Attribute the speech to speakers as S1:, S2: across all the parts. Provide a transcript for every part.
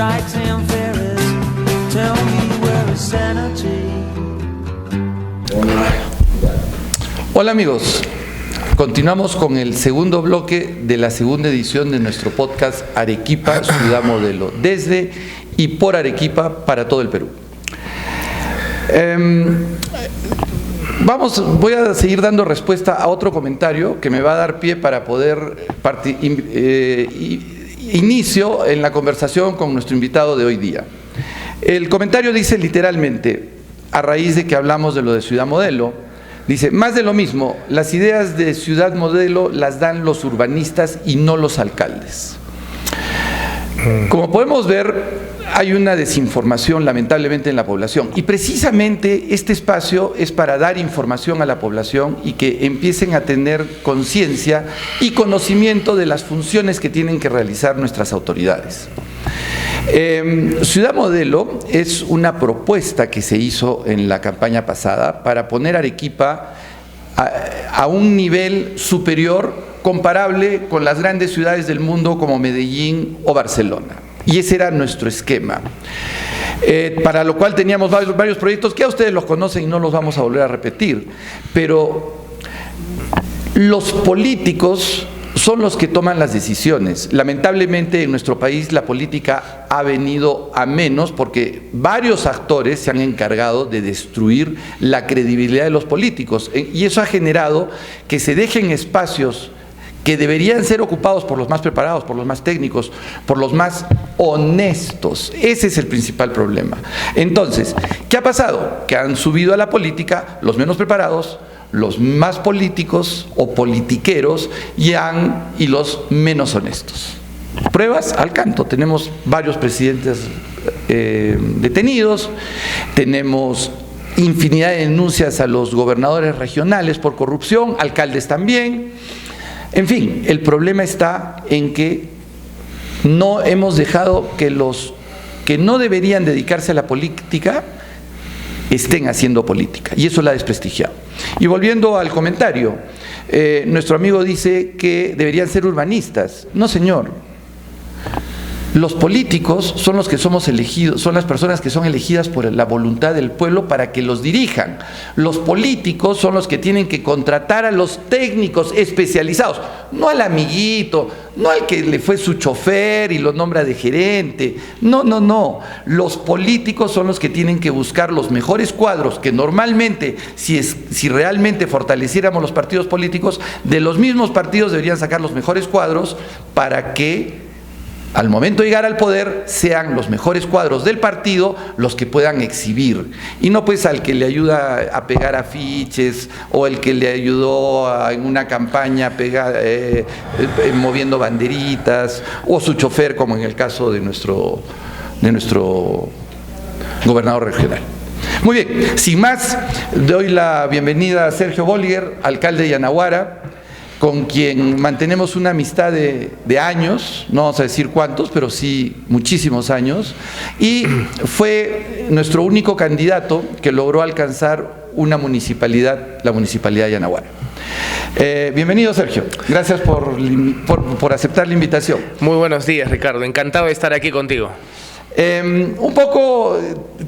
S1: strikes and ferries. Tell me where is sanity?
S2: Hola amigos, continuamos con el segundo bloque de la segunda edición de nuestro podcast Arequipa, Ciudad Modelo, desde y por Arequipa para todo el Perú. Voy a seguir dando respuesta a otro comentario que me va a dar pie para poder inicio en la conversación con nuestro invitado de hoy día. El comentario dice literalmente, a raíz de que hablamos de lo de Ciudad Modelo, dice, más de lo mismo, las ideas de Ciudad Modelo las dan los urbanistas y no los alcaldes. Como podemos ver, hay una desinformación lamentablemente en la población y precisamente este espacio es para dar información a la población y que empiecen a tener conciencia y conocimiento de las funciones que tienen que realizar nuestras autoridades. Ciudad Modelo es una propuesta que se hizo en la campaña pasada para poner Arequipa a un nivel superior, comparable con las grandes ciudades del mundo como Medellín o Barcelona. Y ese era nuestro esquema. Para lo cual teníamos varios proyectos que a ustedes los conocen y no los vamos a volver a repetir. Pero los políticos son los que toman las decisiones. Lamentablemente en nuestro país la política ha venido a menos porque varios actores se han encargado de destruir la credibilidad de los políticos y eso ha generado que se dejen espacios que deberían ser ocupados por los más preparados, por los más técnicos, por los más honestos. Ese es el principal problema. Entonces, ¿qué ha pasado? Que han subido a la política los menos preparados, los más políticos o politiqueros y los menos honestos. Pruebas al canto. Tenemos varios presidentes detenidos, tenemos infinidad de denuncias a los gobernadores regionales por corrupción, alcaldes también. En fin, el problema está en que no hemos dejado que los que no deberían dedicarse a la política estén haciendo política, y eso la ha desprestigiado. Y volviendo al comentario, nuestro amigo dice que deberían ser urbanistas. No, señor. Los políticos son los que somos elegidos, son las personas que son elegidas por la voluntad del pueblo para que los dirijan. Los políticos son los que tienen que contratar a los técnicos especializados, no al amiguito, no al que le fue su chofer y lo nombra de gerente. No, no, no. Los políticos son los que tienen que buscar los mejores cuadros, que normalmente, si realmente fortaleciéramos los partidos políticos, de los mismos partidos deberían sacar los mejores cuadros para que al momento de llegar al poder sean los mejores cuadros del partido los que puedan exhibir y no pues al que le ayuda a pegar afiches o el que le ayudó en una campaña moviendo banderitas o su chofer, como en el caso de nuestro gobernador regional. Muy bien, sin más, doy la bienvenida a Sergio Bolliger, alcalde de Yanaguara, con quien mantenemos una amistad de años, no vamos a decir cuántos, pero sí muchísimos años, y fue nuestro único candidato que logró alcanzar una municipalidad, la Municipalidad de Yanaguara. Bienvenido, Sergio. Gracias por aceptar la invitación.
S3: Muy buenos días, Ricardo. Encantado de estar aquí contigo.
S2: Un poco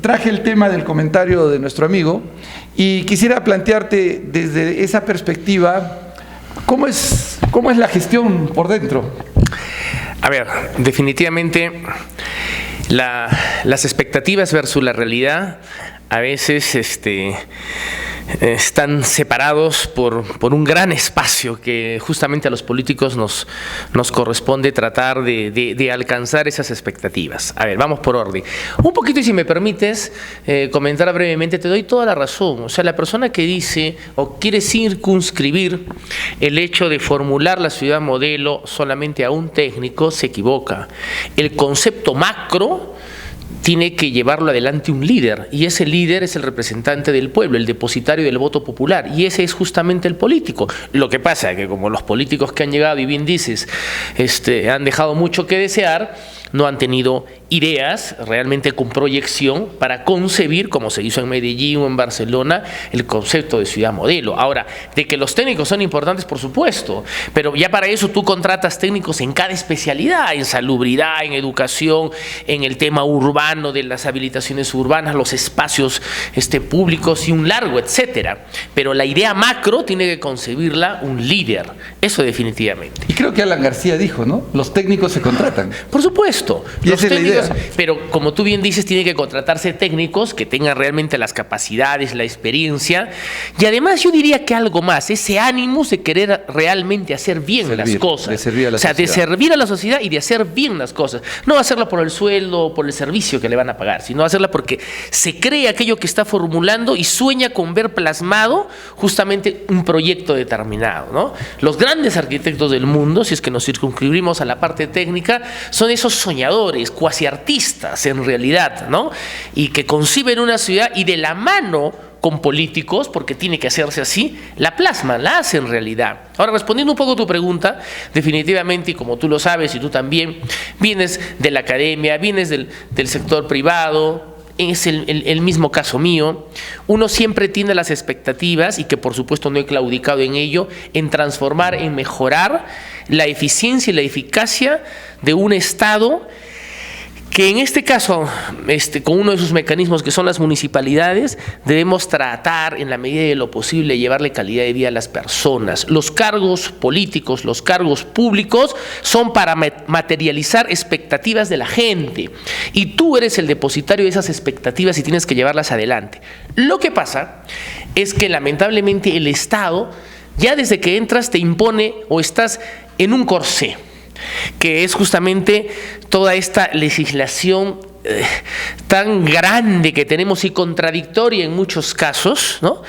S2: traje el tema del comentario de nuestro amigo y quisiera plantearte desde esa perspectiva. ¿Cómo es la gestión por dentro?
S3: A ver, definitivamente las expectativas versus la realidad a veces están separados por un gran espacio que justamente a los políticos nos corresponde tratar de alcanzar esas expectativas. A ver, vamos por orden. Un poquito, y si me permites comentar brevemente, te doy toda la razón. O sea, la persona que dice o quiere circunscribir el hecho de formular la ciudad modelo solamente a un técnico se equivoca. El concepto macro tiene que llevarlo adelante un líder, y ese líder es el representante del pueblo, el depositario del voto popular, y ese es justamente el político. Lo que pasa es que como los políticos que han llegado, y bien dices, han dejado mucho que desear, no han tenido ideas realmente con proyección para concebir, como se hizo en Medellín o en Barcelona, el concepto de ciudad modelo. Ahora, de que los técnicos son importantes, por supuesto, pero ya para eso tú contratas técnicos en cada especialidad, en salubridad, en educación, en el tema urbano, de las habilitaciones urbanas, los espacios públicos y un largo, etcétera. Pero la idea macro tiene que concebirla un líder, eso definitivamente.
S2: Y creo que Alan García dijo, ¿no? Los técnicos se contratan.
S3: Por supuesto.
S2: Y esa es la idea.
S3: Pero como tú bien dices, tiene que contratarse técnicos que tengan realmente las capacidades, la experiencia, y además yo diría que algo más, ese ánimo de querer realmente hacer bien las cosas.
S2: De servir a la
S3: sociedad. De servir a la sociedad y de hacer bien las cosas. No hacerla por el sueldo o por el servicio que le van a pagar, sino hacerla porque se cree aquello que está formulando y sueña con ver plasmado justamente un proyecto determinado, ¿no? Los grandes arquitectos del mundo, si es que nos circunscribimos a la parte técnica, son esos soñadores, cuasi artistas en realidad, ¿no? Y que conciben una ciudad y de la mano con políticos, porque tiene que hacerse así, la plasman, la hacen realidad. Ahora, respondiendo un poco a tu pregunta, definitivamente, y como tú lo sabes y tú también, vienes de la academia, vienes del sector privado, es el mismo caso mío, uno siempre tiene las expectativas, y que por supuesto no he claudicado en ello, en transformar, en mejorar la eficiencia y la eficacia de un Estado que en este caso, con uno de sus mecanismos que son las municipalidades, debemos tratar en la medida de lo posible de llevarle calidad de vida a las personas. Los cargos políticos, los cargos públicos son para materializar expectativas de la gente, y tú eres el depositario de esas expectativas y tienes que llevarlas adelante. Lo que pasa es que lamentablemente el Estado, ya desde que entras, te impone o estás en un corsé, que es justamente toda esta legislación tan grande que tenemos y contradictoria en muchos casos, ¿no?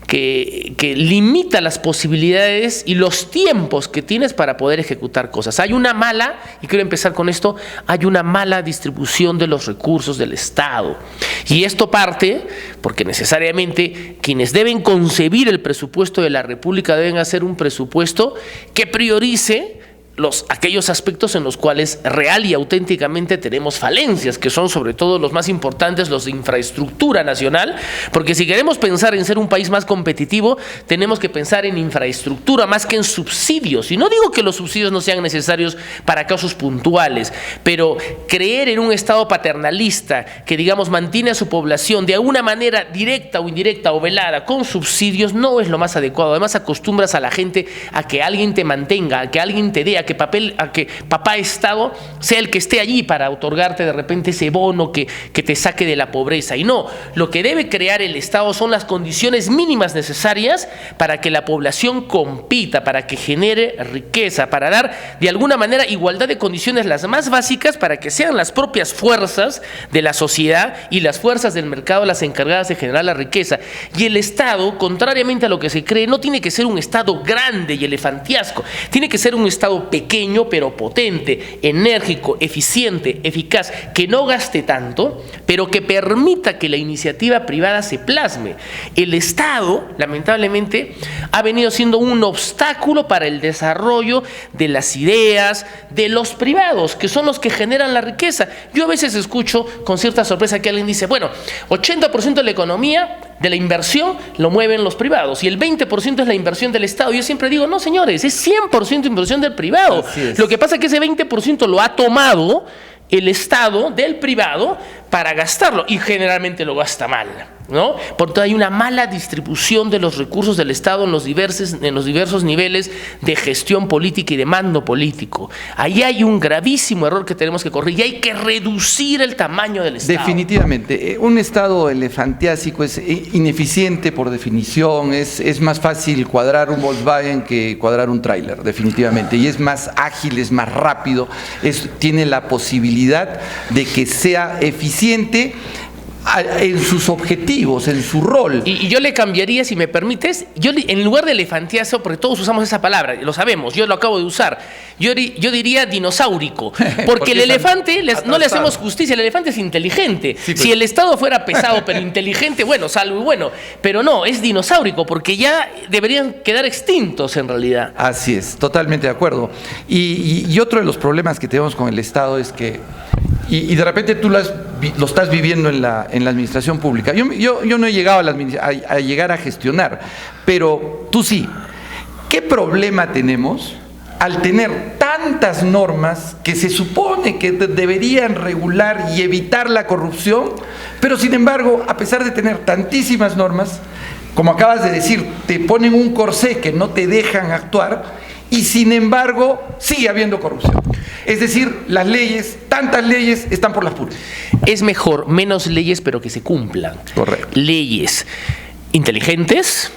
S3: que limita las posibilidades y los tiempos que tienes para poder ejecutar cosas. Hay una mala, y quiero empezar con esto, hay una mala distribución de los recursos del Estado. Y esto parte porque necesariamente quienes deben concebir el presupuesto de la República deben hacer un presupuesto que priorice aquellos aspectos en los cuales real y auténticamente tenemos falencias, que son sobre todo los más importantes, los de infraestructura nacional, porque si queremos pensar en ser un país más competitivo, tenemos que pensar en infraestructura más que en subsidios. Y no digo que los subsidios no sean necesarios para casos puntuales, pero creer en un Estado paternalista que, digamos, mantiene a su población de alguna manera directa o indirecta o velada con subsidios no es lo más adecuado. Además, acostumbras a la gente a que alguien te mantenga, a que alguien te dé, a que papá Estado sea el que esté allí para otorgarte de repente ese bono que te saque de la pobreza. Y no, lo que debe crear el Estado son las condiciones mínimas necesarias para que la población compita, para que genere riqueza, para dar de alguna manera igualdad de condiciones las más básicas, para que sean las propias fuerzas de la sociedad y las fuerzas del mercado las encargadas de generar la riqueza. Y el Estado, contrariamente a lo que se cree, no tiene que ser un Estado grande y elefantiasco, tiene que ser un Estado pequeño pero potente, enérgico, eficiente, eficaz, que no gaste tanto, pero que permita que la iniciativa privada se plasme. El Estado, lamentablemente, ha venido siendo un obstáculo para el desarrollo de las ideas de los privados, que son los que generan la riqueza. Yo a veces escucho con cierta sorpresa que alguien dice, bueno, 80% de la economía, de la inversión, lo mueven los privados, y el 20% es la inversión del Estado. Yo siempre digo, no señores, es 100% inversión del privado. Lo que pasa es que ese 20% lo ha tomado el Estado del privado para gastarlo, y generalmente lo gasta mal, ¿no? Por tanto, hay una mala distribución de los recursos del Estado en los diversos niveles de gestión política y de mando político. Ahí hay un gravísimo error que tenemos que corregir, y hay que reducir el tamaño del Estado.
S2: Definitivamente. Un Estado elefantiásico es ineficiente por definición, es más fácil cuadrar un Volkswagen que cuadrar un tráiler, definitivamente, y es más ágil, es más rápido, tiene la posibilidad de que sea eficiente en sus objetivos, en su rol.
S3: Y yo le cambiaría, si me permites, en lugar de elefantiazo, porque todos usamos esa palabra, lo sabemos, yo lo acabo de usar, yo diría dinosaurico, porque el elefante, no le hacemos justicia, el elefante es inteligente.
S2: Sí, pues.
S3: Si el Estado fuera pesado pero inteligente, bueno, salvo y bueno, pero no, es dinosaurico, porque ya deberían quedar extintos en realidad.
S2: Así es, totalmente de acuerdo. Y otro de los problemas que tenemos con el Estado es que, y de repente tú lo estás viviendo en la administración pública. Yo no he llegado a llegar a gestionar, pero tú sí. ¿Qué problema tenemos al tener tantas normas que se supone que deberían regular y evitar la corrupción, pero sin embargo, a pesar de tener tantísimas normas, como acabas de decir, te ponen un corsé que no te dejan actuar y sin embargo sigue habiendo corrupción? Es decir, las leyes, tantas leyes, están por las puras.
S3: Es mejor menos leyes pero que se cumplan.
S2: Correcto.
S3: Leyes inteligentes,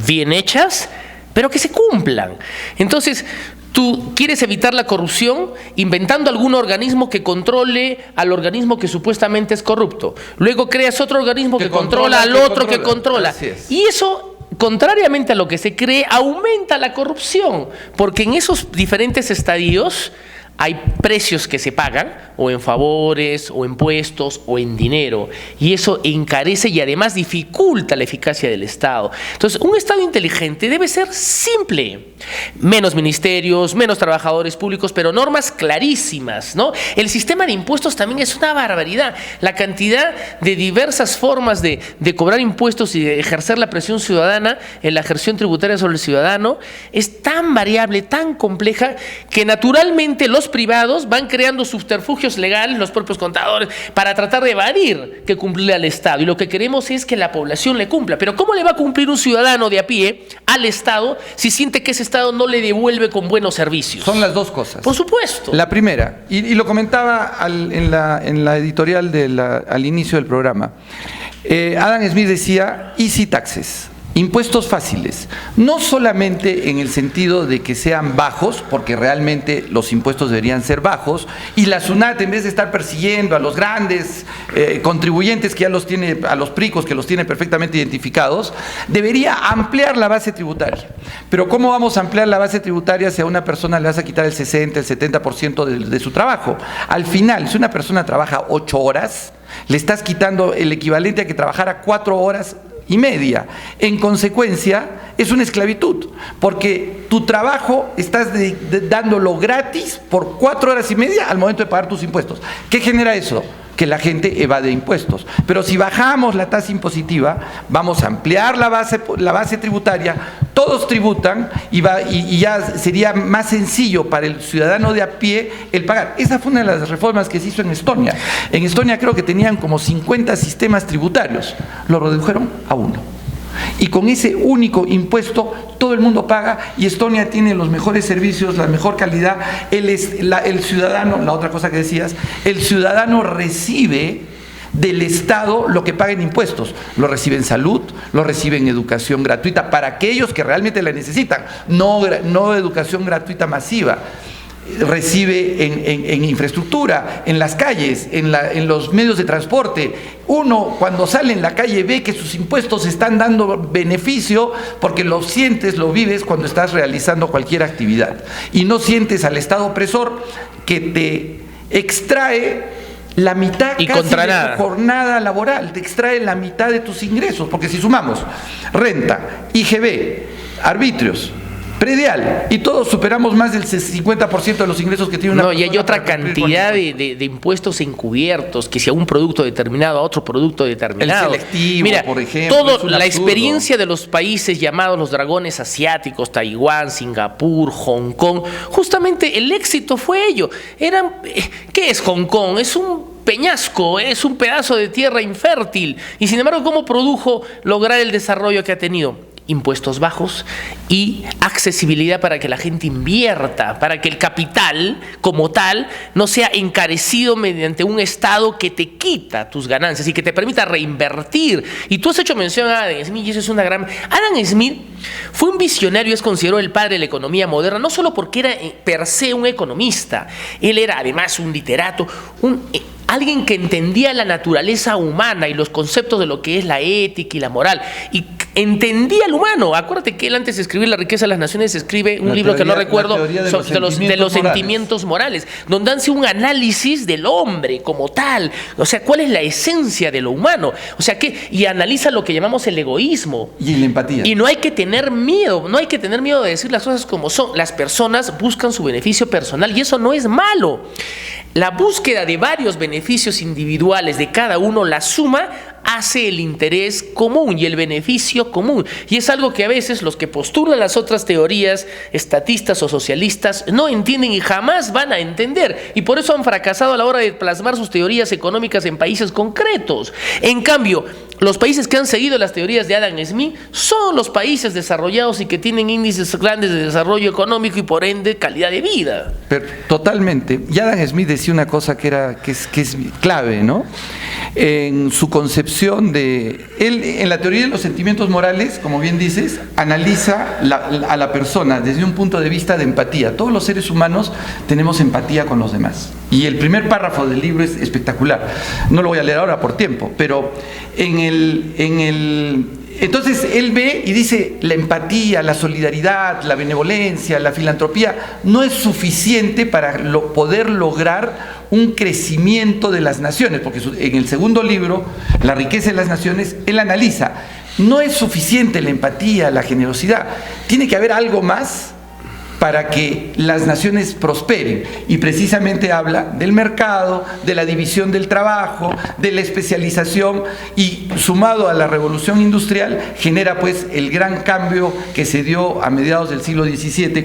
S3: bien hechas, pero que se cumplan. Entonces, tú quieres evitar la corrupción inventando algún organismo que controle al organismo que supuestamente es corrupto. Luego creas otro organismo que controla al otro que controla.
S2: Así es.
S3: Y eso, contrariamente a lo que se cree, aumenta la corrupción, porque en esos diferentes estadios hay precios que se pagan, o en favores, o en puestos, o en dinero, y eso encarece y además dificulta la eficacia del Estado. Entonces, un Estado inteligente debe ser simple, menos ministerios, menos trabajadores públicos, pero normas clarísimas, ¿no? El sistema de impuestos también es una barbaridad. La cantidad de diversas formas de cobrar impuestos y de ejercer la presión ciudadana en la gestión tributaria sobre el ciudadano es tan variable, tan compleja, que naturalmente los privados van creando subterfugios legales, los propios contadores, para tratar de evadir que cumplirle al Estado. Y lo que queremos es que la población le cumpla. Pero ¿cómo le va a cumplir un ciudadano de a pie al Estado si siente que ese Estado no le devuelve con buenos servicios?
S2: Son las dos cosas.
S3: Por supuesto.
S2: La primera, y lo comentaba en la editorial al inicio del programa, Adam Smith decía easy taxes. Impuestos fáciles, no solamente en el sentido de que sean bajos, porque realmente los impuestos deberían ser bajos, y la SUNAT, en vez de estar persiguiendo a los grandes contribuyentes que ya los tiene, a los pricos que los tiene perfectamente identificados, debería ampliar la base tributaria. Pero ¿cómo vamos a ampliar la base tributaria si a una persona le vas a quitar el 60, el 70% de su trabajo? Al final, si una persona trabaja 8 horas, le estás quitando el equivalente a que trabajara 4 horas y media. En consecuencia, es una esclavitud, porque tu trabajo estás dándolo gratis por 4 horas y media al momento de pagar tus impuestos. ¿Qué genera eso? Que la gente evade impuestos. Pero si bajamos la tasa impositiva, vamos a ampliar la base tributaria, todos tributan y ya sería más sencillo para el ciudadano de a pie el pagar. Esa fue una de las reformas que se hizo en Estonia. En Estonia creo que tenían como 50 sistemas tributarios, lo redujeron a 1. Y con ese único impuesto todo el mundo paga, y Estonia tiene los mejores servicios, la mejor calidad. El ciudadano, la otra cosa que decías, el ciudadano recibe del Estado lo que paga en impuestos. Lo recibe en salud, lo recibe en educación gratuita para aquellos que realmente la necesitan, no educación gratuita masiva. Recibe en infraestructura, en las calles, en los medios de transporte. Uno cuando sale en la calle ve que sus impuestos están dando beneficio, porque lo sientes, lo vives cuando estás realizando cualquier actividad, y no sientes al Estado opresor que te extrae la mitad
S3: y
S2: casi
S3: contra
S2: de
S3: nada.
S2: tu jornada laboral, te extrae la mitad de tus ingresos, porque si sumamos renta, IGB, arbitrios, predial, y todos superamos más del 50% de los ingresos que tiene una persona.
S3: No, y hay otra
S2: para cumplir
S3: cantidad
S2: con impuestos.
S3: de impuestos encubiertos, que si a un producto determinado, a otro producto determinado.
S2: El selectivo,
S3: mira,
S2: por ejemplo, es un
S3: la
S2: absurdo.
S3: experiencia de los países llamados los dragones asiáticos, Taiwán, Singapur, Hong Kong, justamente el éxito fue ello. ¿Qué es Hong Kong? Es un peñasco, es un pedazo de tierra infértil, y sin embargo, ¿cómo produjo lograr el desarrollo que ha tenido? Impuestos bajos y accesibilidad para que la gente invierta, para que el capital como tal no sea encarecido mediante un Estado que te quita tus ganancias y que te permita reinvertir. Y tú has hecho mención a Adam Smith, y eso es una gran... Adam Smith fue un visionario, es considerado el padre de la economía moderna, no solo porque era per se un economista, él era además un literato, alguien que entendía la naturaleza humana y los conceptos de lo que es la ética y la moral, y entendía al humano. Acuérdate que él, antes de escribir La riqueza de las naciones, escribe un libro que no recuerdo, de los sentimientos morales, donde hace un análisis del hombre como tal, o sea, cuál es la esencia de lo humano, o sea, y analiza lo que llamamos el egoísmo.
S2: Y la empatía.
S3: Y no hay que tener miedo, no hay que tener miedo de decir las cosas como son. Las personas buscan su beneficio personal y eso no es malo. La búsqueda de varios beneficios individuales de cada uno, la suma, hace el interés común y el beneficio común. Y es algo que a veces los que postulan las otras teorías estatistas o socialistas no entienden y jamás van a entender. Y por eso han fracasado a la hora de plasmar sus teorías económicas en países concretos. En cambio, los países que han seguido las teorías de Adam Smith son los países desarrollados y que tienen índices grandes de desarrollo económico y por ende calidad de vida.
S2: Pero, totalmente. Y Adam Smith decía una cosa que es clave, ¿no? En su concepción de... Él, en la teoría de los sentimientos morales, como bien dices, analiza a la persona desde un punto de vista de empatía. Todos los seres humanos tenemos empatía con los demás. Y el primer párrafo del libro es espectacular. No lo voy a leer ahora por tiempo, pero entonces él ve y dice, la empatía, la solidaridad, la benevolencia, la filantropía no es suficiente para poder lograr un crecimiento de las naciones, porque en el segundo libro, La riqueza de las naciones, él analiza, no es suficiente la empatía, la generosidad, tiene que haber algo más para que las naciones prosperen, y precisamente habla del mercado, de la división del trabajo, de la especialización, y sumado a la revolución industrial genera pues el gran cambio que se dio a mediados del siglo XVII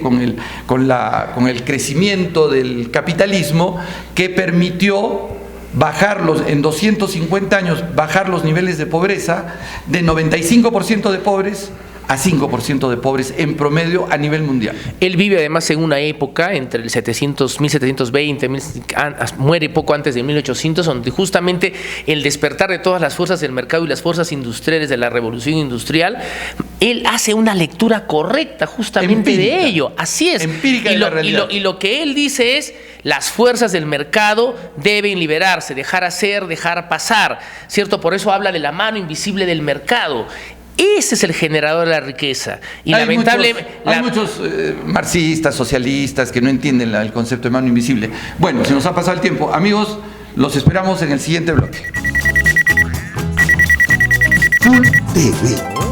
S2: con el crecimiento del capitalismo, que permitió en 250 años, bajar los niveles de pobreza de 95% de pobres a 5% de pobres en promedio a nivel mundial.
S3: Él vive además en una época entre el 1720, muere poco antes de 1800, donde justamente el despertar de todas las fuerzas del mercado y las fuerzas industriales de la revolución industrial, él hace una lectura correcta justamente empírica, de ello. Así es.
S2: Empírica de la realidad.
S3: Y lo que él dice es, las fuerzas del mercado deben liberarse, dejar hacer, dejar pasar, ¿cierto? Por eso habla de la mano invisible del mercado. Ese es el generador de la riqueza. Y lamentablemente
S2: hay muchos marxistas, socialistas que no entienden el concepto de mano invisible. Bueno, se nos ha pasado el tiempo. Amigos, los esperamos en el siguiente bloque.
S4: Full TV.